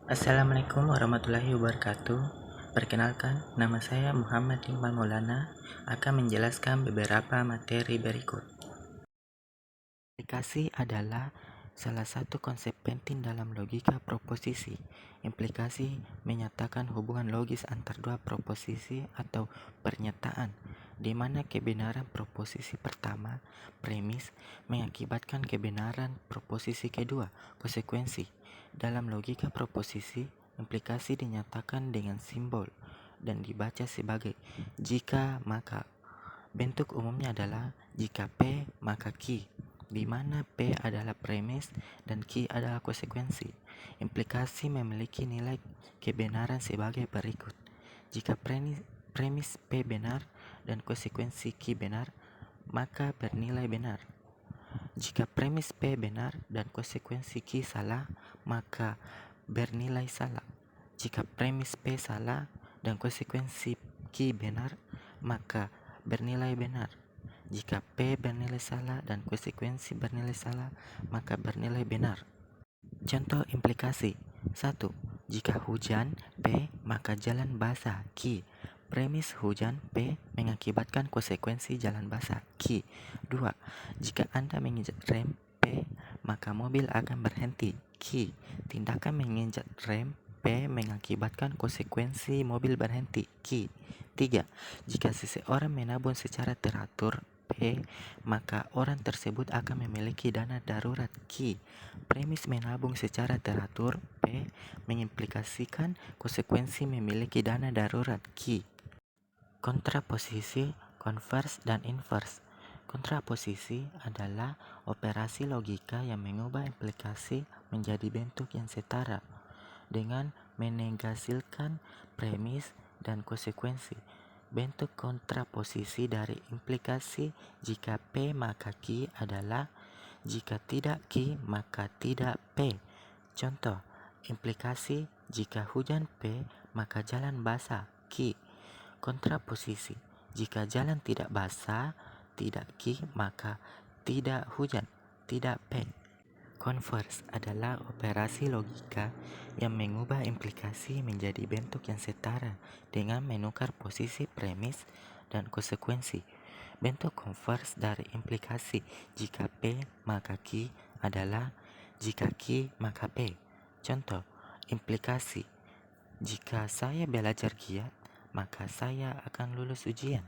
Assalamualaikum warahmatullahi wabarakatuh. Perkenalkan, nama saya Muhammad Iqbal Maulana akan menjelaskan beberapa materi berikut. Implikasi adalah salah satu konsep penting dalam logika proposisi. Implikasi menyatakan hubungan logis antar dua proposisi atau pernyataan, di mana kebenaran proposisi pertama, premis, mengakibatkan kebenaran proposisi kedua, konsekuensi. Dalam logika proposisi, implikasi dinyatakan dengan simbol dan dibaca sebagai jika maka. Bentuk umumnya adalah jika P maka Q, di mana P adalah premis dan Q adalah konsekuensi. Implikasi memiliki nilai kebenaran sebagai berikut. Jika premis P benar dan konsekuensi Q benar, maka bernilai benar. Jika premis P benar dan konsekuensi Q salah, maka bernilai salah. Jika premis P salah dan konsekuensi Q benar, maka bernilai benar. Jika P bernilai salah dan konsekuensi bernilai salah, maka bernilai benar. Contoh implikasi. 1. Jika hujan P, maka jalan basah Q. Premis hujan P mengakibatkan konsekuensi jalan basah Q. 2. Jika Anda menginjak rem P, maka mobil akan berhenti Q. Tindakan menginjak rem P mengakibatkan konsekuensi mobil berhenti Q. 3. Jika seseorang menabung secara teratur P, maka orang tersebut akan memiliki dana darurat Q. Premis menabung secara teratur P mengimplikasikan konsekuensi memiliki dana darurat Q. Kontraposisi, konvers, dan invers. Kontraposisi adalah operasi logika yang mengubah implikasi menjadi bentuk yang setara dengan menegasilkan premis dan konsekuensi. Bentuk kontraposisi dari implikasi jika P maka Q adalah jika tidak Q maka tidak P. Contoh, implikasi jika hujan P maka jalan basah Q. Kontraposisi, jika jalan tidak basah tidak Q maka tidak hujan, tidak P. Konvers adalah operasi logika yang mengubah implikasi menjadi bentuk yang setara dengan menukar posisi premis dan konsekuensi. Bentuk konvers dari implikasi jika P maka Q adalah jika Q maka P. Contoh, implikasi jika saya belajar giat maka saya akan lulus ujian.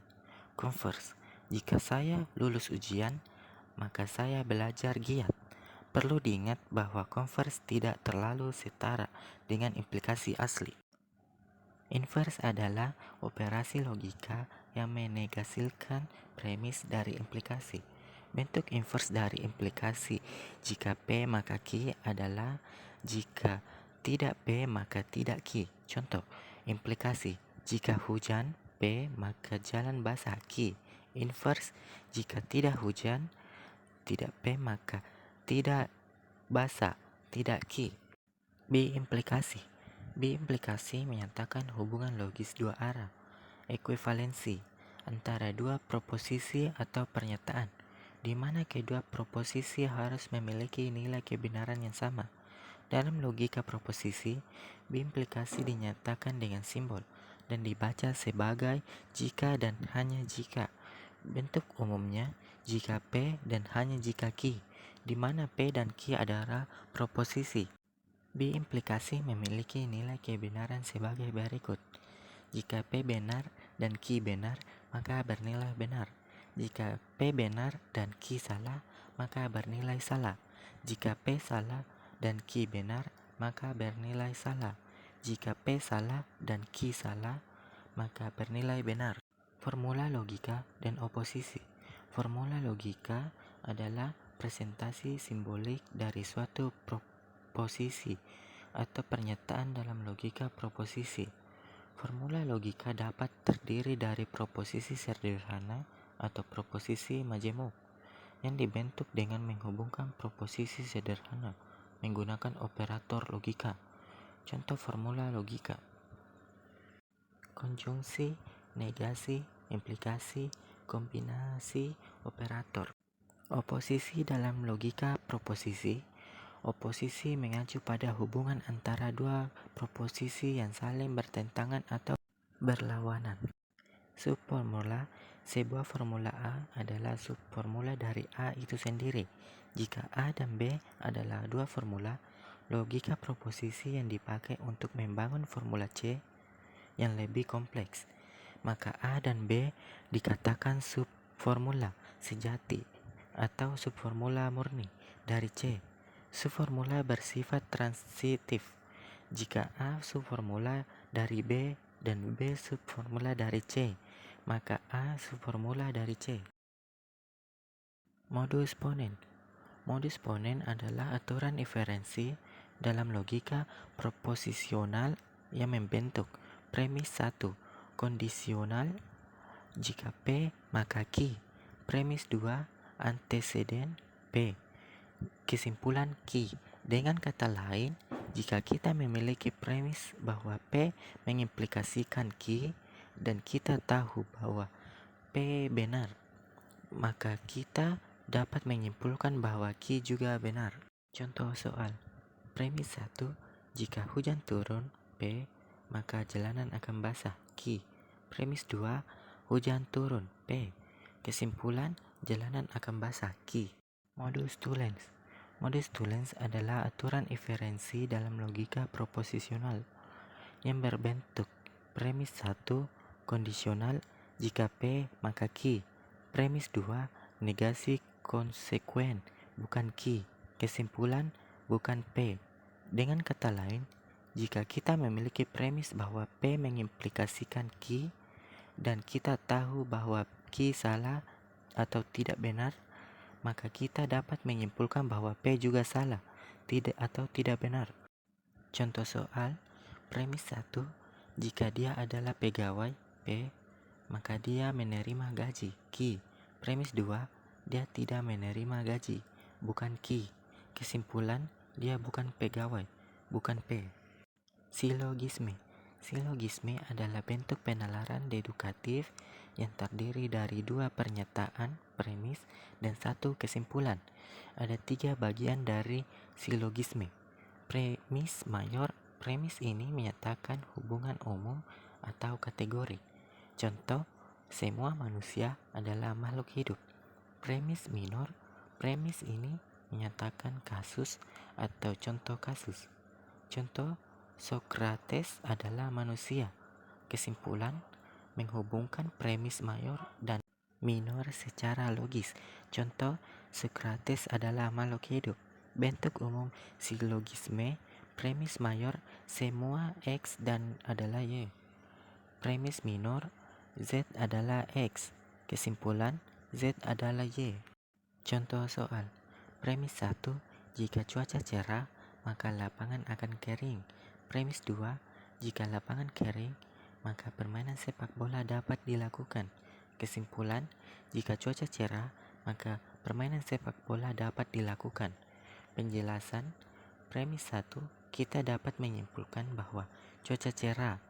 Konvers, jika saya lulus ujian maka saya belajar giat. Perlu diingat bahwa konvers tidak terlalu setara dengan implikasi asli. Invers adalah operasi logika yang menegasilkan premis dari implikasi. Bentuk invers dari implikasi jika P maka Q adalah jika tidak P maka tidak Q. Contoh, implikasi jika hujan P maka jalan basah Q. Invers, jika tidak hujan tidak P maka tidak basah, tidak Q. B. Implikasi. B. Implikasi menyatakan hubungan logis dua arah, ekuivalensi, antara dua proposisi atau pernyataan, di mana kedua proposisi harus memiliki nilai kebenaran yang sama. Dalam logika proposisi, B. Implikasi dinyatakan dengan simbol dan dibaca sebagai jika dan hanya jika. Bentuk umumnya jika P dan hanya jika Q, di mana P dan Q adalah proposisi. B. Implikasi memiliki nilai kebenaran sebagai berikut. Jika P benar dan Q benar, maka bernilai benar. Jika P benar dan Q salah, maka bernilai salah. Jika P salah dan Q benar, maka bernilai salah. Jika P salah dan Q salah, maka bernilai benar. Formula logika dan oposisi. Formula logika adalah presentasi simbolik dari suatu proposisi atau pernyataan dalam logika proposisi. Formula logika dapat terdiri dari proposisi sederhana atau proposisi majemuk yang dibentuk dengan menghubungkan proposisi sederhana menggunakan operator logika. Contoh formula logika: konjungsi, negasi, implikasi, kombinasi, operator. Oposisi dalam logika proposisi. Oposisi mengacu pada hubungan antara dua proposisi yang saling bertentangan atau berlawanan. Subformula. Sebuah formula A adalah subformula dari A itu sendiri. Jika A dan B adalah dua formula, logika proposisi yang dipakai untuk membangun formula C yang lebih kompleks, maka A dan B dikatakan subformula sejati atau subformula murni dari C. Subformula bersifat transitif. Jika A subformula dari B dan B subformula dari C, maka A subformula dari C. Modus ponen. Modus ponen adalah aturan inferensi dalam logika proposisional yang membentuk premis 1 kondisional jika P maka Q, premis 2 anteseden P, kesimpulan Q. Dengan kata lain, jika kita memiliki premis bahwa P mengimplikasikan Q dan kita tahu bahwa P benar, maka kita dapat menyimpulkan bahwa Q juga benar. Contoh soal. Premis 1, jika hujan turun P, maka jalanan akan basah Q. Premis 2, hujan turun P, kesimpulan jalanan akan basah Q. Modus tollens. Modus tollens adalah aturan inferensi dalam logika proposisional yang berbentuk premis 1 kondisional jika P maka Q. Premis 2 negasi konsekuen bukan Q. Kesimpulan bukan P. Dengan kata lain, jika kita memiliki premis bahwa P mengimplikasikan Q dan kita tahu bahwa Q salah atau tidak benar, maka kita dapat menyimpulkan bahwa P juga salah, tidak atau tidak benar. Contoh soal. Premis 1, jika dia adalah pegawai P, maka dia menerima gaji Q. Premis 2, dia tidak menerima gaji, bukan Q. Kesimpulan, dia bukan pegawai, bukan P. Silogisme. Silogisme adalah bentuk penalaran dedukatif yang terdiri dari dua pernyataan, premis, dan satu kesimpulan. Ada 3 bagian dari silogisme. Premis mayor. Premis ini menyatakan hubungan umum atau kategori. Contoh, semua manusia adalah makhluk hidup. Premis minor. Premis ini menyatakan kasus atau contoh kasus. Contoh, Socrates adalah manusia. Kesimpulan, menghubungkan premis mayor dan minor secara logis. Contoh, Socrates adalah makhluk hidup. Bentuk umum silogisme. Premis mayor, semua X dan adalah Y. Premis minor, Z adalah X. Kesimpulan, Z adalah Y. Contoh soal. Premis 1, jika cuaca cerah, maka lapangan akan kering. Premis 2, jika lapangan kering, maka permainan sepak bola dapat dilakukan. Kesimpulan, jika cuaca cerah, maka permainan sepak bola dapat dilakukan. Penjelasan. Premis 1, kita dapat menyimpulkan bahwa cuaca cerah,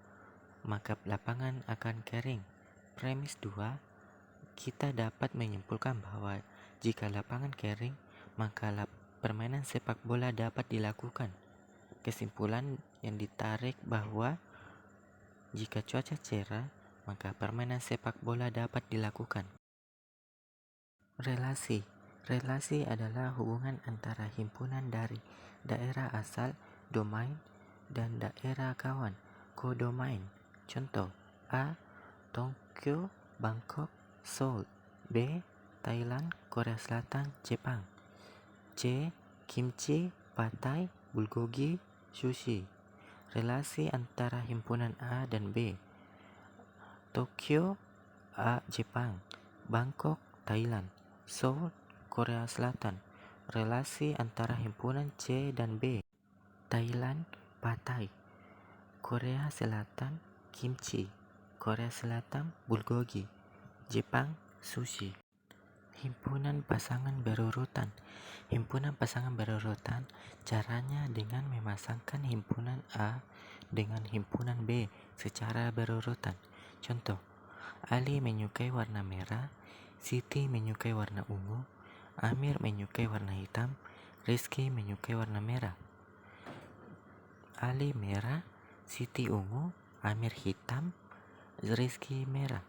maka lapangan akan kering. Premis 2, kita dapat menyimpulkan bahwa jika lapangan kering, maka permainan sepak bola dapat dilakukan. Kesimpulan yang ditarik bahwa jika cuaca cerah, maka permainan sepak bola dapat dilakukan. Relasi. Relasi adalah hubungan antara himpunan dari daerah asal, domain, dan daerah kawan, kodomain. Contoh, A. Tokyo, Bangkok, Seoul. B. Thailand, Korea Selatan, Jepang. C. Kimchi, Pad Thai, bulgogi, sushi. Relasi antara himpunan A dan B. Tokyo, A. Jepang. Bangkok, Thailand. Seoul, Korea Selatan. Relasi antara himpunan C dan B. Thailand, Pad Thai. Korea Selatan, kimchi. Korea Selatan, bulgogi. Jepang, sushi. Himpunan pasangan berurutan. Himpunan pasangan berurutan caranya dengan memasangkan himpunan A dengan himpunan B secara berurutan. Contoh, Ali menyukai warna merah, Siti menyukai warna ungu, Amir menyukai warna hitam, Rizky menyukai warna merah. Ali merah, Siti ungu, Amir hitam, Rizky merah.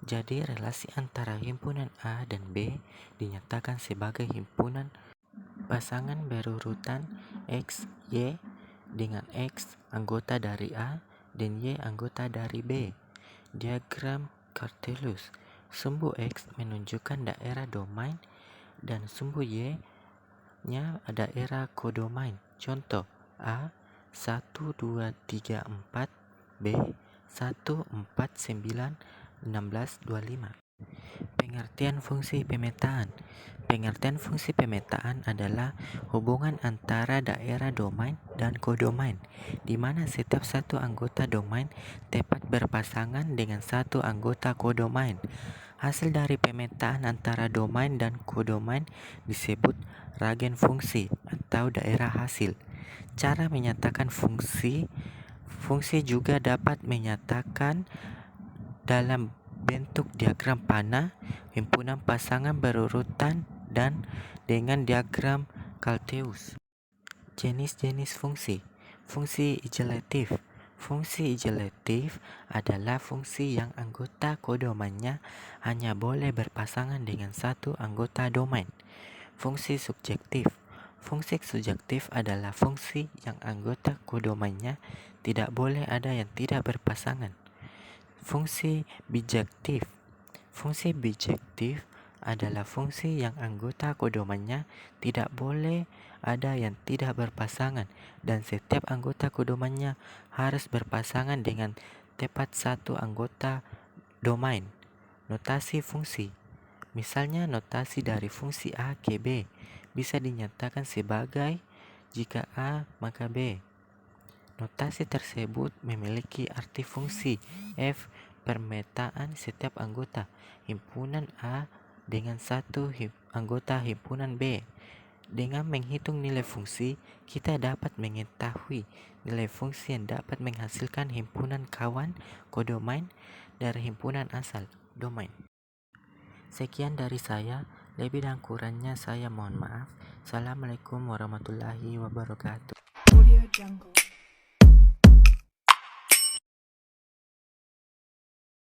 Jadi relasi antara himpunan A dan B dinyatakan sebagai himpunan pasangan berurutan X, Y dengan X anggota dari A dan Y anggota dari B. Diagram Cartesius. Sumbu X menunjukkan daerah domain dan sumbu Y-nya daerah kodomain. Contoh A 1, 2, 3, 4, B 1, 4, 9, 16, 25. Pengertian fungsi pemetaan. Pengertian fungsi pemetaan adalah hubungan antara daerah domain dan kodomain, di mana setiap satu anggota domain tepat berpasangan dengan satu anggota kodomain. Hasil dari pemetaan antara domain dan kodomain disebut ragen fungsi atau daerah hasil. Cara menyatakan fungsi juga dapat menyatakan dalam bentuk diagram panah, himpunan pasangan berurutan, dan dengan diagram Cartesius. Jenis-jenis fungsi. Fungsi ijelatif. Fungsi ijelatif adalah fungsi yang anggota kodomainnya hanya boleh berpasangan dengan satu anggota domain. Fungsi subjektif. Fungsi subjektif adalah fungsi yang anggota kodomainnya tidak boleh ada yang tidak berpasangan. Fungsi bijektif. Fungsi bijektif adalah fungsi yang anggota kodomainnya tidak boleh ada yang tidak berpasangan dan setiap anggota kodomainnya harus berpasangan dengan tepat satu anggota domain. Notasi fungsi. Misalnya notasi dari fungsi A ke B bisa dinyatakan sebagai jika A maka B. Notasi tersebut memiliki arti fungsi F permetaan setiap anggota himpunan A dengan satu anggota himpunan B. Dengan menghitung nilai fungsi, kita dapat mengetahui nilai fungsi yang dapat menghasilkan himpunan kawan kodomain dari himpunan asal domain. Sekian dari saya, lebih dan kurangnya saya mohon maaf. Assalamualaikum warahmatullahi wabarakatuh. Audio Jungle.